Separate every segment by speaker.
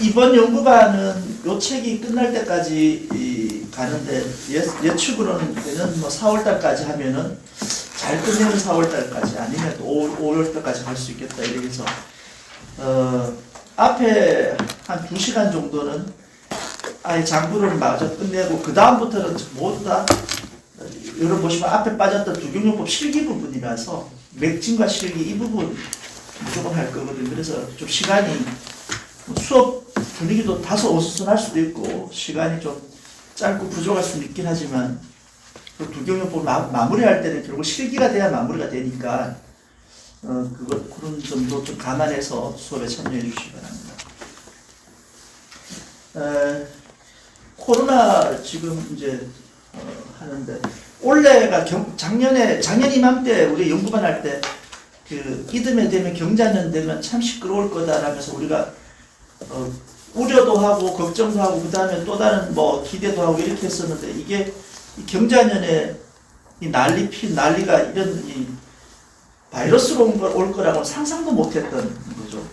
Speaker 1: 이번 연구반은 요 책이 끝날 때까지 가는데 예측으로는 내년 뭐 4월달까지 하면은 잘 끝내면 4월달까지 아니면 또 5월달까지 갈 수 있겠다 이래서 앞에 한 2시간 정도는 아예 장부를 마저 끝내고 그 다음부터는 모두 다 여러분 보시면 앞에 빠졌던 두경요법 실기 부분이라서 맥진과 실기 이 부분 무조건 할 거거든요. 그래서 좀 시간이 수업 분위기도 다소 어수선할 수도 있고 시간이 좀 짧고 부족할 수는 있긴 하지만 또 두경요법 마무리할 때는 결국 실기가 돼야 마무리가 되니까 그런 점도 좀 감안해서 수업에 참여해 주시기 바랍니다. 코로나 지금 이제 하는데 올해가 작년 이맘때 우리 연구반 할 때 그 이듬해 되면 경자년 되면 참 시끄러울 거다라면서 우리가 우려도 하고 걱정도 하고 그 다음에 또 다른 뭐 기대도 하고 이렇게 했었는데 이게 이 경자년에 이 난리가 이런 이 바이러스로 올 거라고는 상상도 못했던 거죠.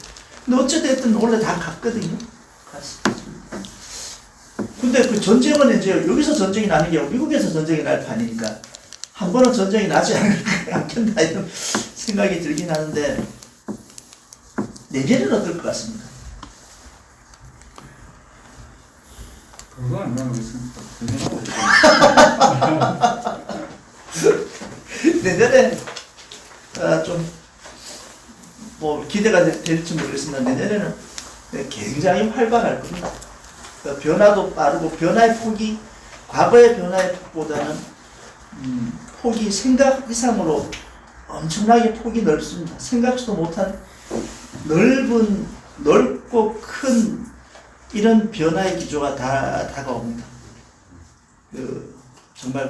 Speaker 1: 근데 어찌됐든 원래 다 갔거든요. 근데 그 전쟁은 이제 여기서 전쟁이 나는 게 아니고 미국에서 전쟁이 날 판이니까 한 번은 전쟁이 나지 않겠나 이런 생각이 들긴 하는데 내년은 어떨 것 같습니다.
Speaker 2: 그거 안 나오고 있습니다.
Speaker 1: 내년에 좀 뭐 기대가 될지 모르겠습니다. 내년에는 굉장히 활발할 겁니다. 변화도 빠르고 변화의 폭이 과거의 변화의 폭보다는 폭이 생각 이상으로 엄청나게 폭이 넓습니다. 생각지도 못한 넓고 큰 이런 변화의 기조가 다가옵니다. 정말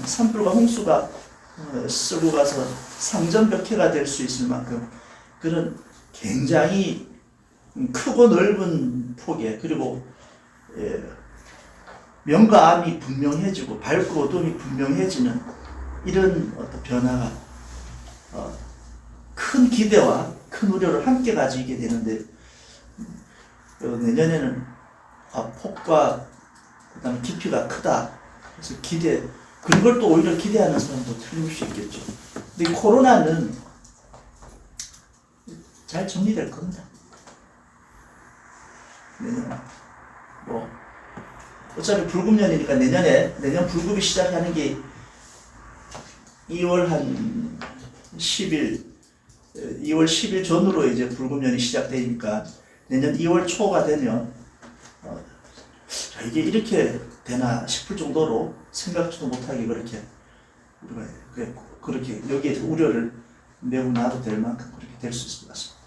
Speaker 1: 산불과 홍수가 쓸고 가서 상전벽해가 될 수 있을 만큼 그런 굉장히 크고 넓은 폭에 그리고 명과 암이 분명해지고 밝고 어둠이 분명해지는 이런 어떤 변화가 큰 기대와 큰 우려를 함께 가지게 되는데 내년에는 폭과 그다음에 깊이가 크다. 그래서 그런 걸 또 오히려 기대하는 사람도 틀림없이 있겠죠. 근데 이 코로나는 잘 정리될 겁니다. 내년 어차피 불금년이니까 내년 불금이 시작하는 게 2월 10일 전후로 이제 불금년이 시작되니까 내년 2월 초가 되면 이게 이렇게 되나 싶을 정도로 생각지도 못하게 그렇게 여기에 우려를 매우 놔도 될 만큼 그렇게 될 수 있을 것 같습니다.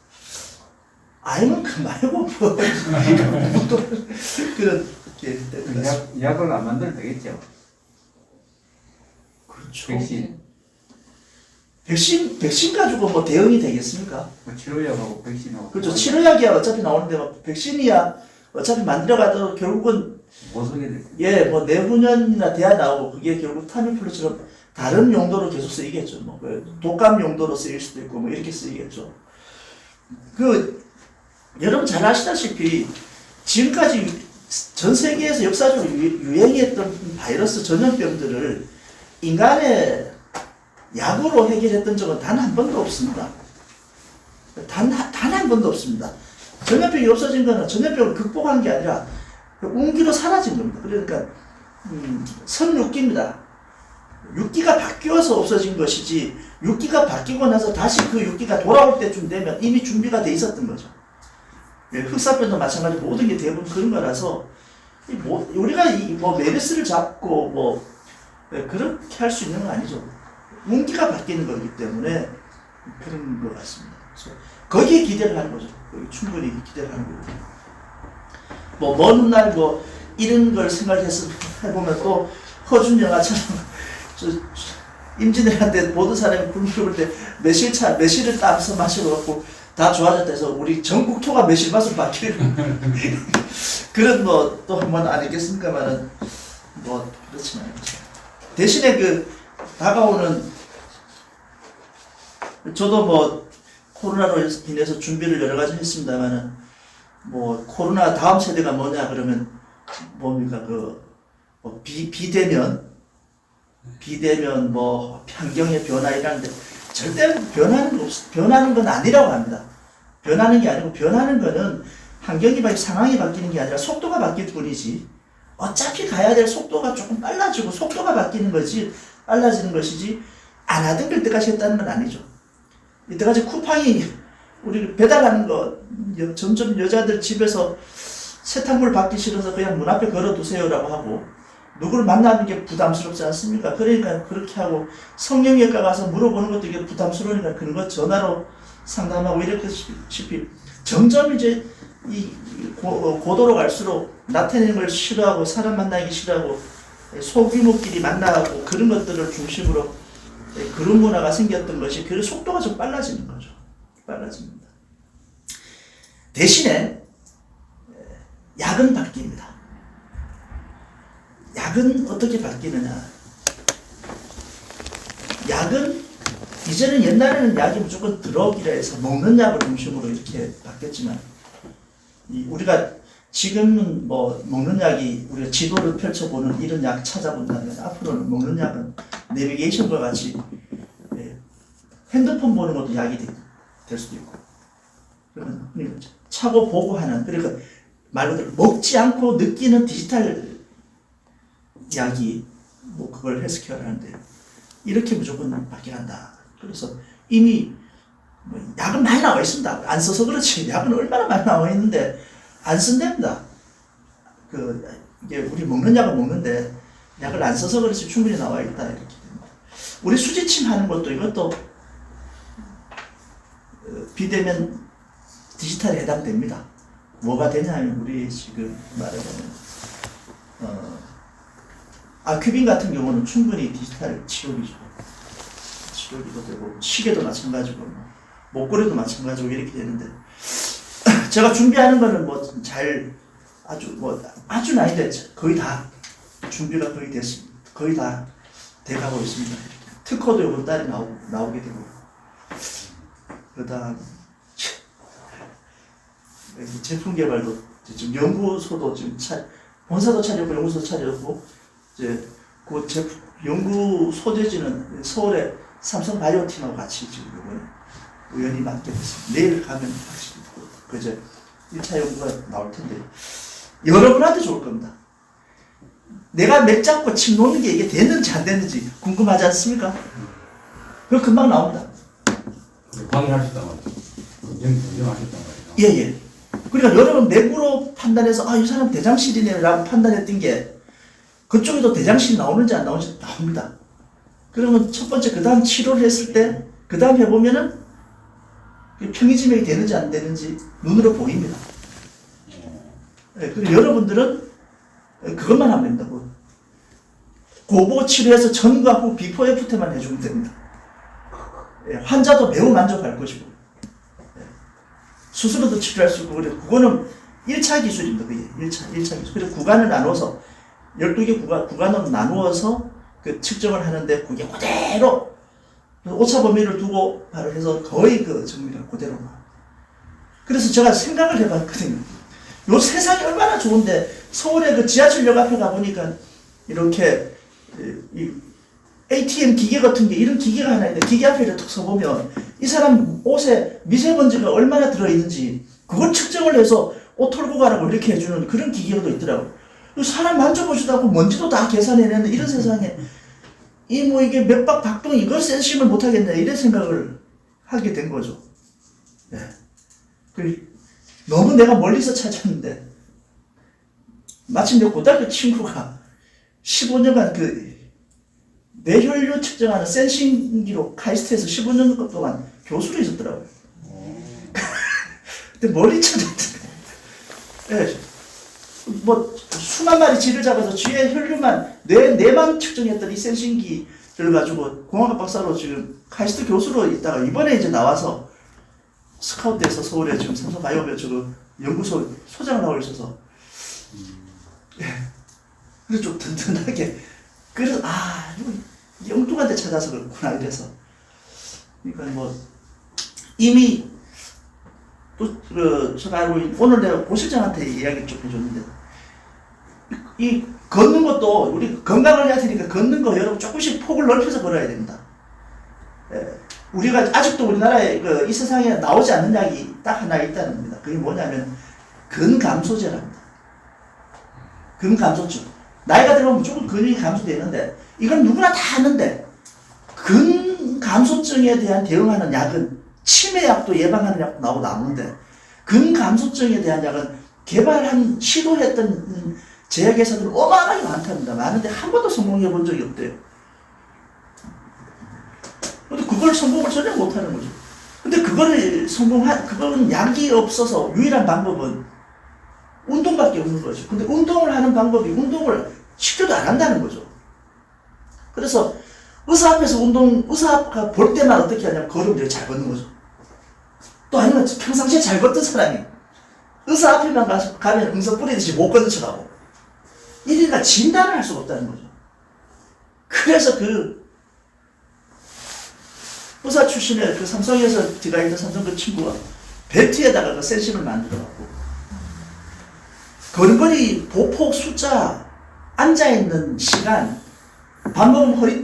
Speaker 1: 아니면 그 말고 뭐 그런
Speaker 2: 약을 안 만들어도 되겠죠.
Speaker 1: 그렇죠. 백신 가지고 뭐 대응이 되겠습니까?
Speaker 2: 뭐 치료약하고 백신하고.
Speaker 1: 그렇죠. 치료약이야 어차피 나오는데 뭐 백신이야 어차피 만들어가도 결국은
Speaker 2: 못 쓰게 돼.
Speaker 1: 예, 뭐 내후년이나 돼야 나오고 그게 결국 타미플루처럼 다른 용도로 계속 쓰이겠죠. 뭐 독감 용도로 쓰일 수도 있고 뭐 이렇게 쓰이겠죠. 여러분 잘 아시다시피 지금까지 전 세계에서 역사적으로 유행했던 바이러스 전염병들을 인간의 약으로 해결했던 적은 단 한 번도 없습니다. 단 한 번도 없습니다. 전염병이 없어진 거는 전염병을 극복한 게 아니라 운기로 사라진 겁니다. 그러니까 선육기입니다. 육기가 바뀌어서 없어진 것이지 육기가 바뀌고 나서 다시 그 육기가 돌아올 때쯤 되면 이미 준비가 돼 있었던 거죠. 흑사병도 마찬가지로 모든 게 대부분 그런 거라서 우리가 메르스를 잡고 그렇게 할 수 있는 건 아니죠. 운기가 바뀌는 거기 때문에 그런 것 같습니다. 그래서 거기에 기대를 하는 거죠. 충분히 기대를 하는 거고. 먼 훗날 이런 걸 생각해서 해보면 또 허준 영화처럼 임진왜란때 모든 사람이 굶을 때 매실을 따서 마셔갖고 다 좋아졌다 해서 우리 전국 토가 매실맛으로 바뀌는 그런 또 한 번 아니겠습니까만은 그렇지만 대신에 다가오는 저도 뭐 코로나로 인해서 준비를 여러 가지 했습니다만은 뭐 코로나 다음 세대가 뭐냐 그러면 뭡니까 뭐 비대면 뭐 환경의 변화 이라는데 절대 변하는 건 아니라고 합니다. 변하는 게 아니고 변하는 거는 환경이 상황이 바뀌는 게 아니라 속도가 바뀔 뿐이지 어차피 가야 될 속도가 조금 빨라지고 속도가 바뀌는 거지 빨라지는 것이지 안 하던 걸 때까지 했다는 건 아니죠. 이때까지 쿠팡이 우리 배달하는 거 점점 여자들 집에서 세탁물 받기 싫어서 그냥 문 앞에 걸어두세요라고 하고 누구를 만나는 게 부담스럽지 않습니까? 그러니까 그렇게 하고 성형외과 가서 물어보는 것도 이게 부담스러우니까 그런 거 전화로 상담하고 이렇게 싶이 점점 이제 이 고도로 갈수록 나타내는 걸 싫어하고 사람 만나기 싫어하고 소규모끼리 만나고 그런 것들을 중심으로 그런 문화가 생겼던 것이 그 속도가 좀 빨라지는 거죠. 빨라집니다. 대신에 약은 바뀝니다. 약은 어떻게 바뀌느냐? 약은 이제는 옛날에는 약이 무조건 드럭이라 해서 먹는 약을 중심으로 이렇게 바뀌었지만 우리가 지금은 뭐 먹는 약이 우리가 지도를 펼쳐보는 이런 약 찾아본다면 앞으로는 먹는 약은 내비게이션과 같이 핸드폰 보는 것도 약이 될 수도 있고 그러면 차고 보고 하는 그러니까 말 그대로 먹지 않고 느끼는 디지털 약이 뭐 그걸 헬스케어를 하는데 이렇게 무조건 바뀌어간다. 그래서 이미 뭐 약은 많이 나와 있습니다. 안 써서 그렇지 약은 얼마나 많이 나와 있는데 안 쓴답니다. 이게 우리 먹는 약은 먹는데 약을 안 써서 그렇지 충분히 나와 있다 이렇게 됩니다. 우리 수지침 하는 것도 이것도 비대면 디지털에 해당됩니다. 뭐가 되냐면 우리 지금 말하자면 아큐빈 같은 경우는 충분히 디지털 치료기죠. 치료기도 되고 시계도 마찬가지고 목걸이도 마찬가지고 이렇게 되는데 제가 준비하는 거는 아주 아닌데 거의 다 준비가 거의 됐습니다. 거의 다 돼가고 있습니다. 특허도 이번 달에 나오게 되고 그다음 제품 개발도 지금 연구소도 지금 본사도 차렸고 연구소도 차렸고 이제 그 제품 연구 소재지는 서울의 삼성 바이오 팀하고 같이 지금 이번에 우연히 맡게 됐습니다. 내일 가면 확실히 그 이제 1차 연구가 나올 텐데 여러분한테 좋을 겁니다. 내가 맥 잡고 침 놓는 게 이게 됐는지 안 됐는지 궁금하지 않습니까? 그거 금방 나옵니다.
Speaker 3: 확인하셨단 말이죠. 검증하셨단 말이죠.
Speaker 1: 예예. 그러니까 여러분 맥으로 판단해서 이 사람 대장실이네라고 판단했던 게 그쪽에도 대장실 나오는지 안 나오는지 나옵니다. 그러면 첫 번째 그 다음 치료를 했을 때 그 다음 해보면은 평이지맥이 되는지 안 되는지 눈으로 보입니다. 네, 그리고 여러분들은 그것만 하면 됩니다. 고보 치료해서 전과 후 비포 애프터만 해주면 됩니다. 네, 환자도 매우 만족할 것이고 수술로도 치료할 수 있고 그래서 그거는 1차 기술입니다. 그게 1차 기술. 그래서 구간을 나눠서 12개 구간으로 나누어서 그 측정을 하는데 그게 그대로 오차 범위를 두고 바로 해서 거의 그 정밀을 그대로 나와요. 그래서 제가 생각을 해봤거든요. 요 세상이 얼마나 좋은데 서울의 그 지하철역 앞에 가보니까 이렇게 이 ATM 기계 같은 게 이런 기계가 하나 있는데 기계 앞에 이렇게 툭 서보면 이 사람 옷에 미세먼지가 얼마나 들어있는지 그걸 측정을 해서 옷 털고 가라고 이렇게 해주는 그런 기계도 있더라고요. 사람 만져보시다고 먼지도 다 계산해내는 이런 세상에 이게 맥박 박동 이걸 센싱을 못하겠네 이런 생각을 하게 된 거죠. 네. 너무 내가 멀리서 찾았는데 마침 내 고등학교 친구가 15년간 뇌혈류 측정하는 센싱기로 카이스트에서 15년 동안 교수로 있었더라고요. 근데 멀리 찾았대. 네. 수만 마리 쥐를 잡아서 쥐의 혈류만 뇌만 측정했던 이 센싱기를 가지고 공학학 박사로 지금 카이스트 교수로 있다가 이번에 이제 나와서 스카우트에서 서울에 지금 삼성 바이오메 연구소 소장을 하고 있어서 그래서 좀 든든하게 그래서 이거 영뚱한테 찾아서 그렇구나 이래서 그러니까 이미 또 제가 알고 있는 오늘 내가 고 실장한테 이야기 좀 해줬는데 이 걷는 것도 우리 건강을 해야 되니까 걷는 거 여러분 조금씩 폭을 넓혀서 걸어야 됩니다. 우리가 아직도 우리나라에 이 세상에 나오지 않는 약이 딱 하나 있다는 겁니다. 그게 뭐냐면 근감소제랍니다. 근감소증. 나이가 들면 무조건 근육이 감소되는데 이건 누구나 다 아는데 근감소증에 대한 대응하는 약은 치매약도 예방하는 약도 나오는데 근감소증에 대한 약은 시도했던 제약회사들은 어마어마하게 많답니다. 많은데 한 번도 성공해 본 적이 없대요. 근데 그걸 성공을 전혀 못하는 거죠. 근데 그거는 약이 없어서 유일한 방법은 운동밖에 없는 거죠. 근데 운동을 하는 방법이 운동을 시켜도 안 한다는 거죠. 그래서 의사 앞에서 의사가 볼 때만 어떻게 하냐면 걸음을 잘 걷는 거죠. 또 아니면 평상시에 잘 걷던 사람이 의사 앞에만 가면 응석 뿌리듯이 못 걷는 척하고 이러니까 진단을 할 수가 없다는 거죠. 그래서 의사 출신의 삼성에서 제가 있는 삼성 그 친구가 벨트에다가 센싱을 만들어갖고 걸음걸이 보폭 숫자 앉아있는 시간 밥 먹으면 허리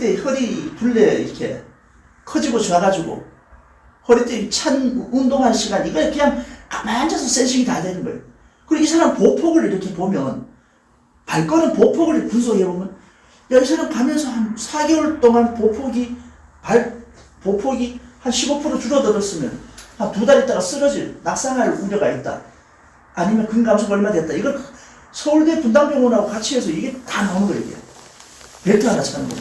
Speaker 1: 둘레 이렇게 커지고 좋아가지고 허리띠 찬 운동하는 시간 이거 그냥 가만히 앉아서 센싱이 다 되는 거예요. 그리고 이 사람 보폭을 이렇게 보면 발걸음 보폭을 분석해보면 야, 이 사람 가면서 한 4개월 동안 보폭이 한 15% 줄어들었으면 한 2달 있다가 낙상할 우려가 있다. 아니면 근감소가 얼마 됐다. 이걸 서울대 분당병원하고 같이 해서 이게 다 나오는 거예요. 이게. 벨트 하나 차는 거.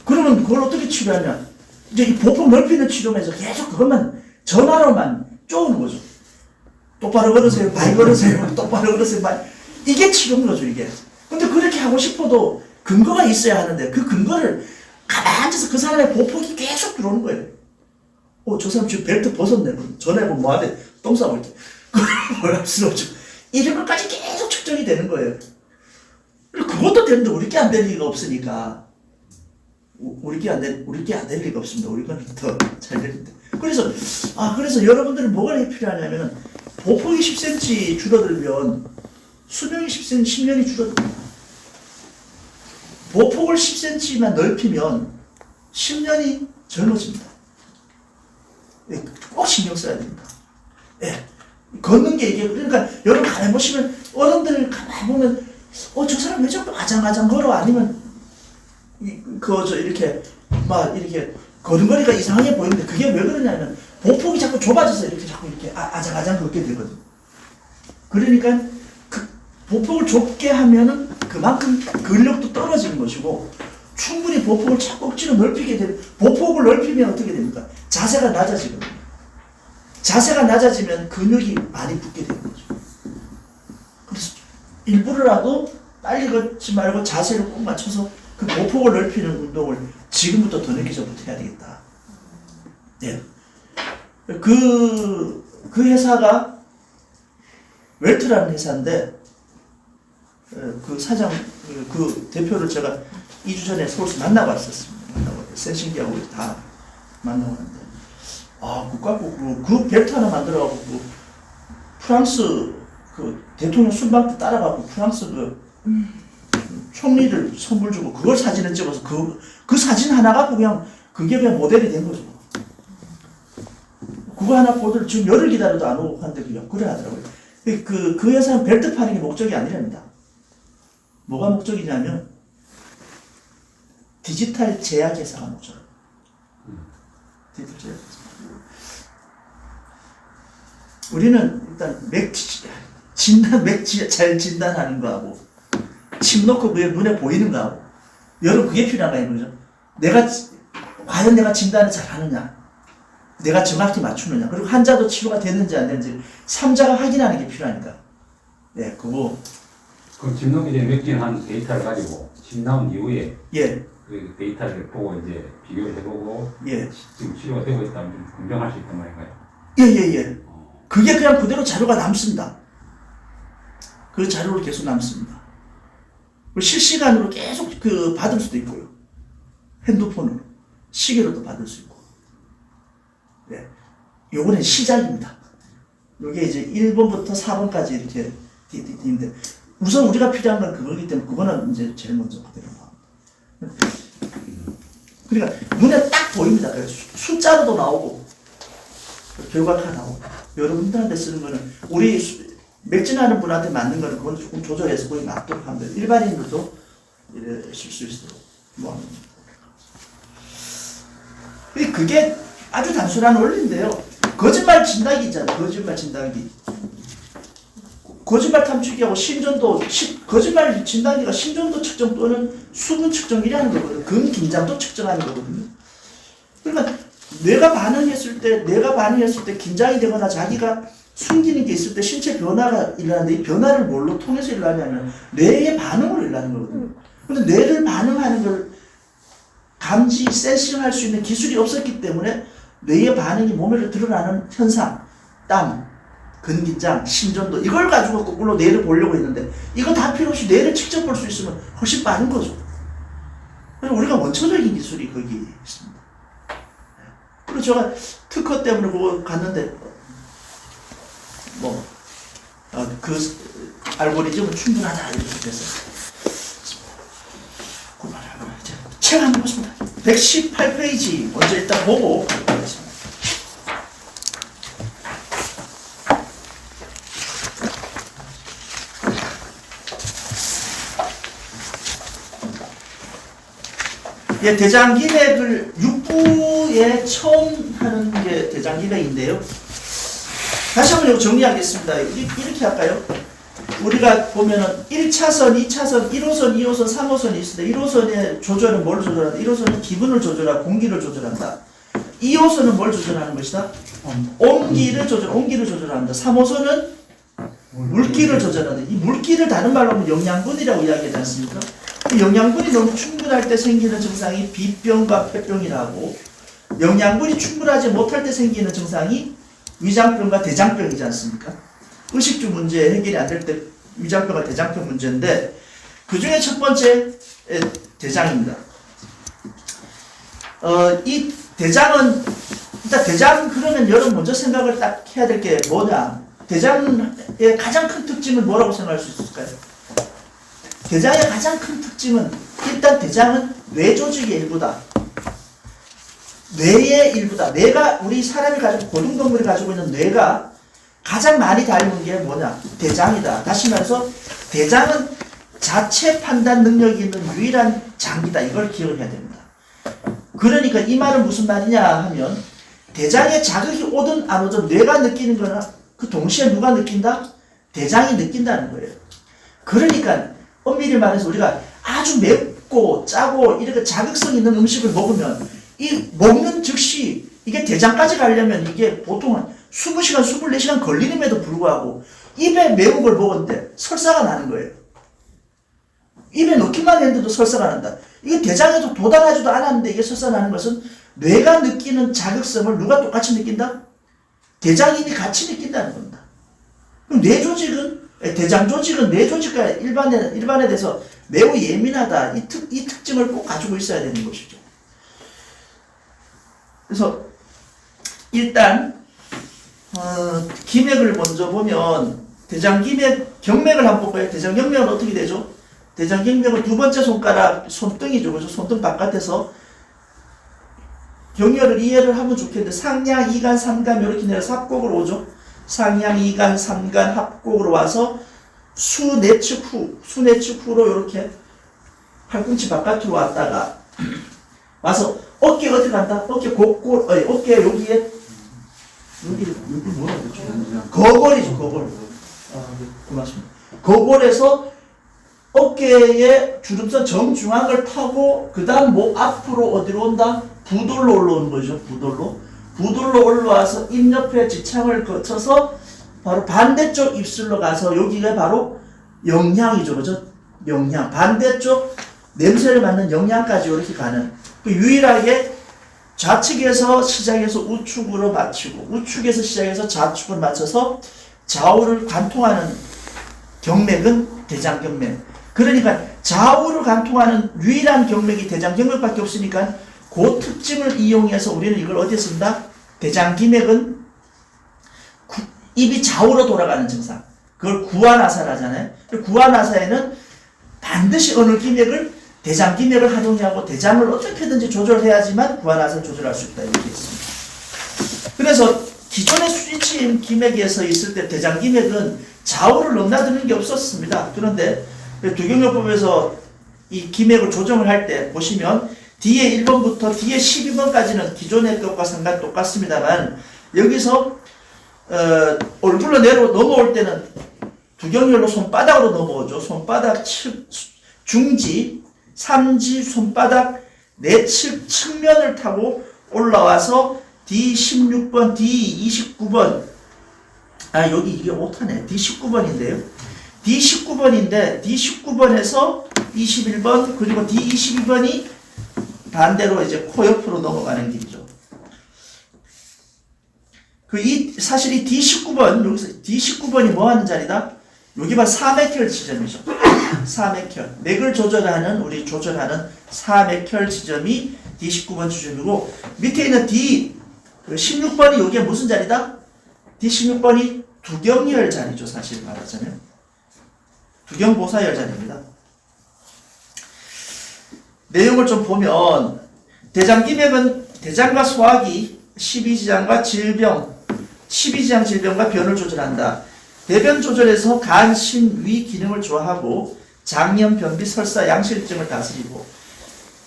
Speaker 1: 그러면 그걸 어떻게 치료하냐. 이제 이 보폭 넓히는 치료면서 계속 그것만 전화로만 쪼는 거죠. 똑바로 걸으세요. 많이 걸으세요. 똑바로 걸으세요. 이게 치료인 거죠, 이게. 근데 그렇게 하고 싶어도 근거가 있어야 하는데 그 근거를 가만히 앉아서 그 사람의 보폭이 계속 들어오는 거예요. 저 사람 지금 벨트 벗었네. 전화해보면 뭐하대? 똥 싸고 있대. 뭐랄 수 없죠. 이런 것까지 계속 측정이 되는 거예요. 그것도 되는데 우리 게 안 될 리가 없으니까. 우리 게 안 될 리가 없습니다. 우리 거는 더 잘 되는데. 그래서 여러분들은 뭐가 필요하냐면 보폭이 10cm 줄어들면 수명이 10년이 줄어듭니다. 보폭을 10cm만 넓히면 10년이 젊어집니다. 꼭 신경 써야 됩니다. 걷는 게 이게, 그러니까 여러분 가만히 보시면, 어른들 가만히 보면, 저 사람 왜 자꾸 아장아장 걸어? 아니면, 이렇게 걸음걸이가 이상하게 보이는데, 그게 왜 그러냐면, 보폭이 자꾸 좁아져서 자꾸 아장아장 걷게 되거든요. 그러니까, 보폭을 좁게 하면은 그만큼 근력도 떨어지는 것이고, 충분히 보폭을 자꾸 억지로 넓히게 되면, 보폭을 넓히면 어떻게 됩니까? 자세가 낮아지거든요. 자세가 낮아지면 근육이 많이 붙게 되는 거죠. 그래서 일부러라도 빨리 걷지 말고 자세를 꼭 맞춰서 그 보폭을 넓히는 운동을 지금부터 더 늦기 전부터 해야 되겠다. 그 회사가 웰트라는 회사인데 그 사장, 그 대표를 제가 2주 전에 서울에서 만나고 왔었습니다. 센싱기하고 다 만나고 왔는데 국가국 그 벨트 하나 만들어갖고 프랑스 대통령 순방 때 따라가고 프랑스 총리를 선물 주고 그걸 사진을 찍어서 그 사진 하나 갖고 그게 그냥 모델이 된 거죠. 그거 하나 보들 지금 열흘 기다려도 안 오고 하는데 그래 하더라고요. 그 회사는 벨트 파는 게 목적이 아니랍니다. 뭐가 목적이냐면 디지털 제약회사가 목적이에요. 디지털 제약회사. 우리는 일단 잘 진단하는 거하고 침 놓고 그게 눈에 보이는 거하고 여러분 그게 필요한 거죠. 과연 내가 진단을 잘 하느냐, 내가 정확히 맞추느냐, 그리고 환자도 치료가 되는지 안 되는지 3자가 확인하는 게 필요하니까. 그거.
Speaker 3: 그럼 집 넣기 전에 맥진한 데이터를 가지고 집 나온 이후에 그 데이터를 보고 이제 비교를 해보고 지금 치료가 되고 있다면 좀 긍정할 수 있단 말인가요?
Speaker 1: 그게 그냥 그대로 자료가 남습니다. 그 자료를 계속 남습니다. 실시간으로 계속 받을 수도 있고요. 핸드폰으로, 시계로도 받을 수 있고. 요거는 시작입니다. 요게 이제 1번부터 4번까지 이렇게 있는데, 우선 우리가 필요한 건 그거기 때문에 그거는 이제 제일 먼저 그대로 나옵니다. 그러니까 눈에 딱 보입니다. 숫자로도 나오고 결과가 나오고, 여러분들한테 쓰는 거는 우리 맥진하는 분한테 맞는 거는 그건 조금 조절해서 거의 맞도록 하면 돼요. 일반인들도 이러실 수 있도록 뭐 그게 아주 단순한 원리인데요. 거짓말 진단기 있잖아요. 거짓말 진단기. 거짓말 탐지기하고 신전도, 거짓말 진단기가 신전도 측정 또는 수분 측정이라는 거거든요. 근긴장도 측정하는 거거든요. 그러니까 내가 반응했을 때 긴장이 되거나 자기가 숨기는 게 있을 때 신체 변화가 일어나는데, 이 변화를 뭘로 통해서 일어나냐면 뇌의 반응으로 일어나는 거거든요. 근데 뇌를 반응하는 걸 감지, 센싱할 수 있는 기술이 없었기 때문에 뇌의 반응이 몸에 드러나는 현상, 땀, 근긴장, 심전도, 이걸 가지고 거꾸로 뇌를 보려고 했는데, 이거 다 필요 없이 뇌를 직접 볼 수 있으면 훨씬 빠른 거죠. 그래서 우리가 원초적인 기술이 거기 있습니다. 그리고 제가 특허 때문에 그거 갔는데, 그 알고리즘은 충분하다 이렇게 돼서 책 한번 보겠습니다. 118페이지 먼저 일단 보고 가겠습니다. 예, 대장기맥을 6부에 처음 하는 게 대장기맥인데요. 다시 한번 이거 정리하겠습니다. 이렇게 할까요? 우리가 보면은 1차선, 2차선, 1호선, 2호선, 3호선이 있는데 1호선의 조절은 뭘 조절한다? 1호선은 기분을 조절하고 공기를 조절한다. 2호선은 뭘 조절하는 것이다? 온기를 조절한다. 3호선은 물기를 조절한다. 이 물기를 다른 말로 하면 영양분이라고 이야기하지 않습니까? 이 영양분이 너무 충분할 때 생기는 증상이 비병과 폐병이라고, 영양분이 충분하지 못할 때 생기는 증상이 위장병과 대장병이지 않습니까? 의식주 문제 해결이 안 될 때 위장병과 대장병 문제인데, 그 중에 첫 번째 대장입니다. 이 대장은, 일단 대장 그러면 여러분 먼저 생각을 딱 해야 될 게 뭐냐? 대장의 가장 큰 특징은 뭐라고 생각할 수 있을까요? 대장의 가장 큰 특징은, 일단 대장은 뇌 조직의 일부다. 뇌의 일부다. 뇌가, 우리 사람이 가지고, 고등동물이 가지고 있는 뇌가 가장 많이 닮은 게 뭐냐? 대장이다. 다시 말해서 대장은 자체 판단 능력이 있는 유일한 장기다. 이걸 기억을 해야 됩니다. 그러니까 이 말은 무슨 말이냐 하면, 대장에 자극이 오든 안 오든 뇌가 느끼는 거나 그 동시에 누가 느낀다? 대장이 느낀다는 거예요. 그러니까 엄밀히 말해서 우리가 아주 맵고 짜고 이렇게 자극성 있는 음식을 먹으면 이 먹는 즉시 이게 대장까지 가려면 이게 보통 한 20시간, 24시간 걸리는데도 불구하고 입에 매운 걸 먹었는데 설사가 나는 거예요. 입에 넣기만 했는데도 설사가 난다. 이게 대장에도 도달하지도 않았는데 이게 설사 나는 것은 뇌가 느끼는 자극성을 누가 똑같이 느낀다? 대장이 같이 느낀다는 겁니다. 그럼 뇌 조직은, 대장 조직은 뇌 조직과 일반에 대해서 매우 예민하다. 이 특징을 꼭 가지고 있어야 되는 것이죠. 그래서 일단 기맥을 먼저 보면 대장기맥 경맥을 한번 볼까요? 대장경맥은 어떻게 되죠? 대장경맥은 두 번째 손가락 손등이죠. 그래서 손등 바깥에서 경혈을 이해를 하면 좋겠는데 상양, 이간, 삼간 이렇게 내려서 합곡으로 오죠. 상양, 이간, 삼간 합곡으로 와서 수내측 후로 이렇게 팔꿈치 바깥으로 왔다가 와서 어깨 어디 간다? 어깨 어깨 여기에 여기 뭐라 그러죠? 거골이죠, 거골. 고맙습니다. 거골에서 어깨의 주름선 정중앙을 타고 그 다음 목 앞으로 어디로 온다? 부돌로 올라오는 거죠. 부돌로 올라와서 입 옆에 지창을 거쳐서 바로 반대쪽 입술로 가서 여기가 바로 영향이죠. 그죠? 영향. 반대쪽 냄새를 맡는 영향까지 이렇게 가는. 그 유일하게 좌측에서 시작해서 우측으로 마치고 우측에서 시작해서 좌측으로 맞춰서 좌우를 관통하는 경맥은 대장경맥. 그러니까 좌우를 관통하는 유일한 경맥이 대장경맥밖에 없으니까 그 특징을 이용해서 우리는 이걸 어디에 쓴다? 대장기맥은 입이 좌우로 돌아가는 증상. 그걸 구안아사를 하잖아요. 구안아사에는 반드시 어느 기맥을 대장 기맥을 활용하고 대장을 어떻게든지 조절해야지만 구안아사를 조절할 수 있다 이렇게 했습니다. 그래서 기존의 수지침 기맥에서 있을 때 대장 기맥은 좌우를 넘나드는 게 없었습니다. 그런데 두경요법에서 이 기맥을 조정을 할 때 보시면 뒤에 1번부터 뒤에 12번까지는 기존의 것과 상관 똑같습니다만 여기서 얼굴로 넘어올 때는 두경열로 손바닥으로 넘어오죠. 손바닥 중지, 삼지, 손바닥 내측 측면을 타고 올라와서 D16번, D29번 여기 이게 오타네. D19번인데요. D19번인데 D19번에서 21번 그리고 D22번이 반대로 이제 코 옆으로 넘어가는 길이죠. 사실 이 D19번, 여기서 D19번이 뭐 하는 자리다? 여기 봐, 사맥혈 지점이죠. 사맥혈. 맥을 조절하는, 우리 조절하는 사맥혈 지점이 D19번 지점이고, 밑에 있는 D16번이 여기에 무슨 자리다? D16번이 두경열 자리죠, 사실 말하자면. 두경보사열 자리입니다. 내용을 좀 보면, 대장기맥은 대장과 소화기, 12지장과 질병, 12지장 질병과 변을 조절한다. 대변 조절에서 간, 심, 위 기능을 조화하고 장염, 변비, 설사, 양실증을 다스리고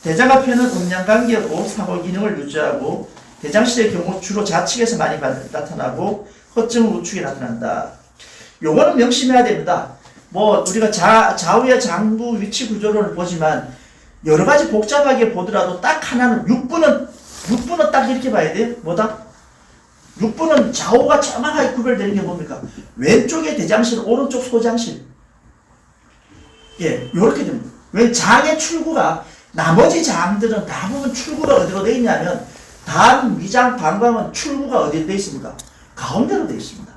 Speaker 1: 대장과 폐는 음양관계고 상호 기능을 유지하고 대장실의 경우 주로 좌측에서 많이 나타나고 허증 우측에 나타난다. 요거는 명심해야 됩니다. 뭐 우리가 좌우의 장부 위치 구조를 보지만 여러 가지 복잡하게 보더라도 딱 하나는 6부는 딱 이렇게 봐야 돼요. 뭐다? 6부는 좌우가 정확하게 구별되는 게 뭡니까? 왼쪽에 대장실, 오른쪽 소장실. 예, 요렇게 됩니다. 왜 장의 출구가, 나머지 장들은 대부분 출구가 어디로 되어 있냐면, 담, 위장, 방광은 출구가 어디로 되어 있습니까? 가운데로 되어 있습니다.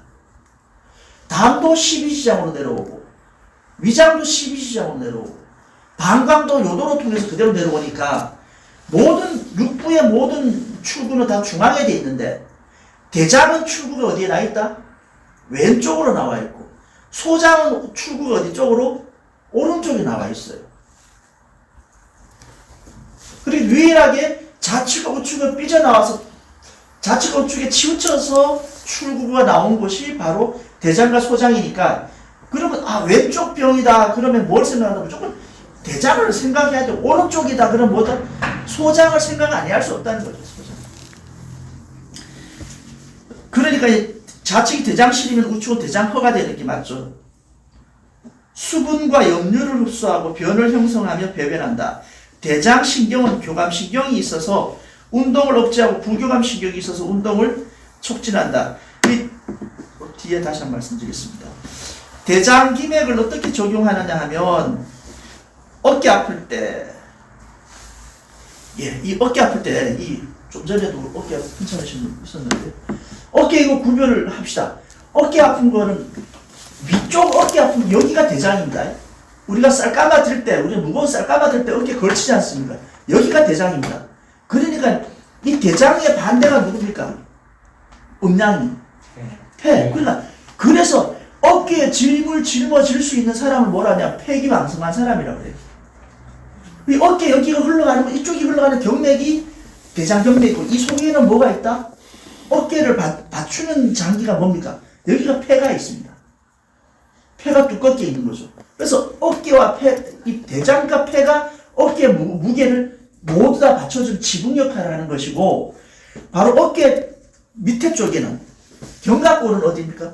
Speaker 1: 담도 12지장으로 내려오고, 위장도 12지장으로 내려오고, 방광도 요도로 통해서 그대로 내려오니까, 육부의 모든 출구는 다 중앙에 되어 있는데, 대장은 출구가 어디에 나 있다? 왼쪽으로 나와 있고, 소장은 출구가 어디 쪽으로? 오른쪽에 나와 있어요. 그리고 유일하게 좌측과 우측은 삐져나와서 좌측과 우측에 치우쳐서 출구가 나온 곳이 바로 대장과 소장이니까, 그러면 왼쪽 병이다 그러면 뭘 생각하냐면 무조건 대장을 생각해야 돼. 오른쪽이다 그러면 뭐다? 소장을 생각 안 할 수 없다는 거죠. 소장. 그러니까 좌측이 대장실이면 우측은 대장허가 되는 게 맞죠. 수분과 염류를 흡수하고 변을 형성하며 배변한다. 대장신경은 교감신경이 있어서 운동을 억제하고 부교감신경이 있어서 운동을 촉진한다. 뒤에 다시 한 번 말씀드리겠습니다. 대장기맥을 어떻게 적용하느냐 하면 어깨 아플 때, 이 어깨 아플 때, 좀 전에도 어깨 괜찮으신 분 있었는데, 어깨 이거 구별을 합시다. 어깨 아픈 거는 위쪽 어깨 아픈 여기가 대장입니다. 우리가 쌀 까마들 때, 우리 무거운 쌀 까마들 때 어깨 걸치지 않습니까? 여기가 대장입니다. 그러니까 이 대장의 반대가 누굽니까? 음양이. 폐. 그래서 어깨에 짐을 짊어질 수 있는 사람을 뭐라냐? 폐기왕성한 사람이라고 그래요. 이 어깨 여기가 흘러가는, 이쪽이 흘러가는 경맥이 대장경맥이고, 이 속에는 뭐가 있다? 어깨를 받추는 장기가 뭡니까? 여기가 폐가 있습니다. 폐가 두껍게 있는 거죠. 그래서 어깨와 이 대장과 폐가 어깨의 무게를 모두 다 받쳐주는 지붕 역할을 하는 것이고, 바로 어깨 밑에 쪽에는, 견갑골은 어디입니까?